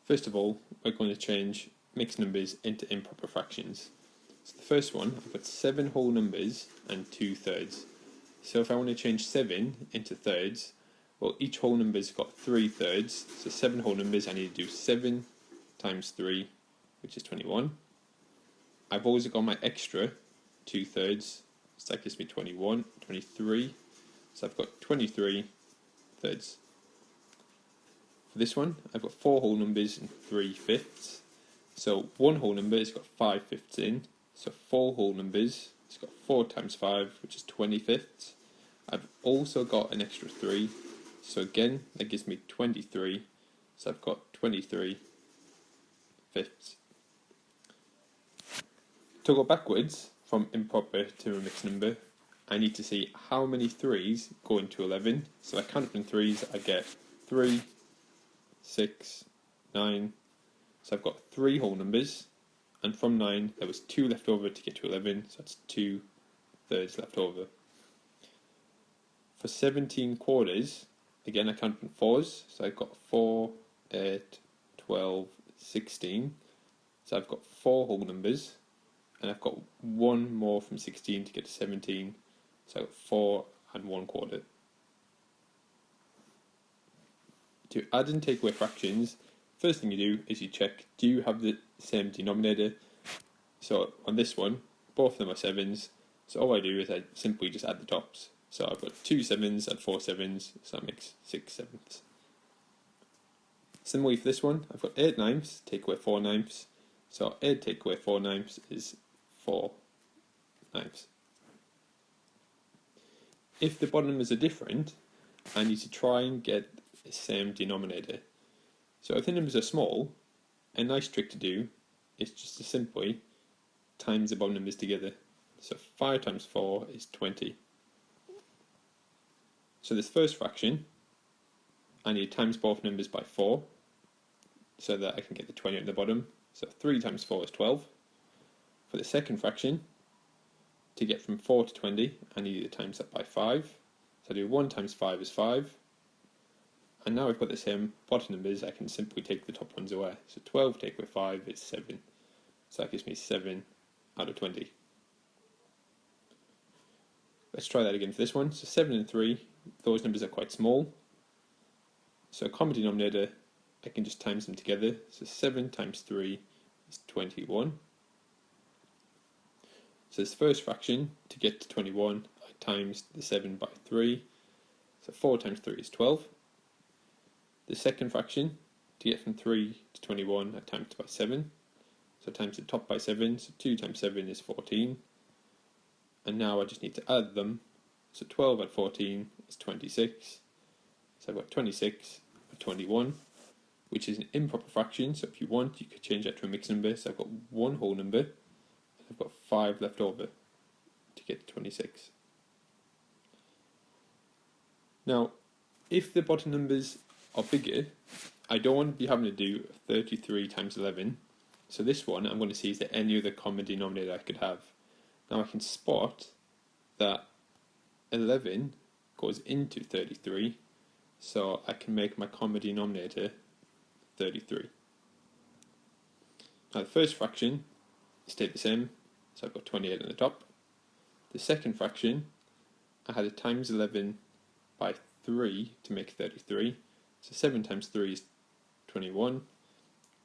First of all, we're going to change mixed numbers into improper fractions. So the first one, I've got 7 whole numbers and 2 thirds. So if I want to change 7 into thirds, well, each whole number's got 3 thirds, so 7 whole numbers, I need to do 7 times 3, which is 21. I've also got my extra 2 thirds, so that gives me 21, 23, so I've got 23 thirds. For this one, I've got 4 whole numbers and 3 fifths. So one whole number has got 5 fifths in, so 4 whole numbers, it's got 4 times 5, which is 20 fifths. I've also got an extra 3, so again, that gives me 23, so I've got 23 fifths. To go backwards from improper to a mixed number, I need to see how many 3's go into 11. So I count them in 3's, I get 3, 6, 9. So I've got 3 whole numbers, and from 9 there was 2 left over to get to 11, so that's 2 thirds left over. For 17 quarters, again I count in 4's, so I've got 4, 8, 12, 16. So I've got 4 whole numbers, and I've got 1 more from 16 to get to 17, so I've got 4 and 1 quarter. To add and take away fractions, first thing you do is you check, do you have the same denominator? So on this one, both of them are 7's, so all I do is I simply just add the tops. So I've got 2 7's and 4 7's, so that makes 6 7ths. Similarly for this one, I've got 8 ninths, take away 4 ninths, so 8 take away 4 ninths is 4 ninths. If the bottom numbers are different, I need to try and get the same denominator. So if the numbers are small, a nice trick to do is just to simply times the bottom numbers together. So 5 times 4 is 20. So this first fraction, I need to times both numbers by 4, so that I can get the 20 at the bottom. So 3 times 4 is 12. For the second fraction, to get from 4 to 20, I need to times that by 5. So I do 1 times 5 is 5. And now I've got the same bottom numbers, I can simply take the top ones away. So 12 take away 5 is 7. So that gives me 7 out of 20. Let's try that again for this one. So 7 and 3, those numbers are quite small. So a common denominator, I can just times them together. So 7 times 3 is 21. So this first fraction, to get to 21, I times the 7 by 3. So 4 times 3 is 12. The second fraction, to get from 3 to 21, I times it by 7. So I times the top by 7, so 2 times 7 is 14. And now I just need to add them. So 12 add 14 is 26. So I've got 26 and 21, which is an improper fraction. So if you want, you could change that to a mixed number. So I've got 1 whole number, and I've got 5 left over to get to 26. Now, if the bottom numbers are bigger, I don't want to be having to do 33 times 11. So this one, I'm going to see is there any other common denominator I could have. Now I can spot that 11 goes into 33, so I can make my common denominator 33. Now the first fraction stayed the same, so I've got 28 on the top. The second fraction, I had to times 11 by 3 to make 33, so 7 times 3 is 21,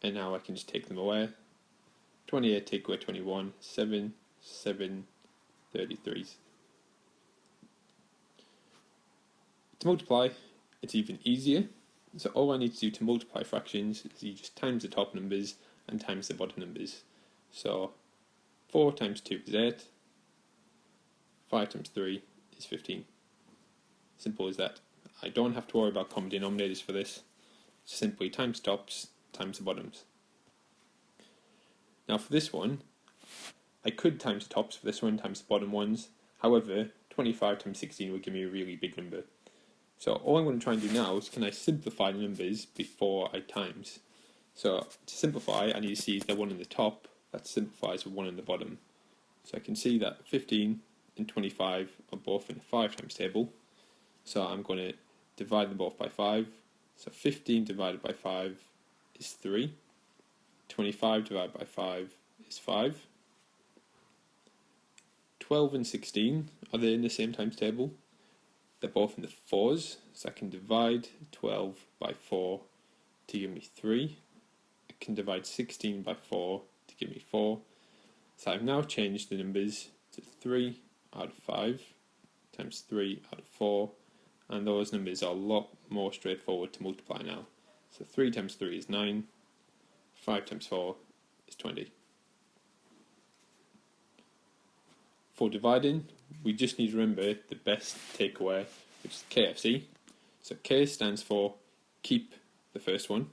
and now I can just take them away. 28 take away 21, 7 33s. To multiply, it's even easier. So all I need to do to multiply fractions is you just times the top numbers and times the bottom numbers. So 4 times 2 is 8, 5 times 3 is 15. Simple as that. I don't have to worry about common denominators for this. It's simply times tops times the bottoms. Now for this one, I could times the tops for this one times the bottom ones. However, 25 times 16 would give me a really big number. So all I'm going to try and do now is, can I simplify the numbers before I times? So to simplify, I need to see is there one in the top that simplifies with one in the bottom. So I can see that 15 and 25 are both in the 5 times table. So I'm going to divide them both by 5. So 15 divided by 5 is 3. 25 divided by 5 is 5. 12 and 16, are they in the same times table? They're both in the 4s, so I can divide 12 by 4 to give me 3. I can divide 16 by 4 to give me 4. So I've now changed the numbers to 3 out of 5 times 3 out of 4, and those numbers are a lot more straightforward to multiply now. So 3 times 3 is 9, 5 times 4 is 20. For dividing, we just need to remember the best takeaway, which is KFC. So K stands for keep the first one.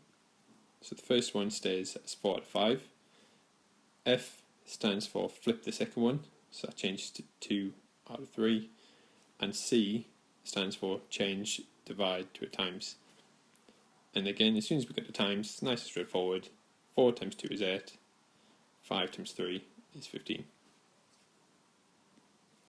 So the first one stays as 4 out of 5. F stands for flip the second one, so that changes to 2 out of 3. And C stands for change divide to a times. And again, as soon as we get the times, it's nice and straightforward. 4 times 2 is 8. 5 times 3 is 15.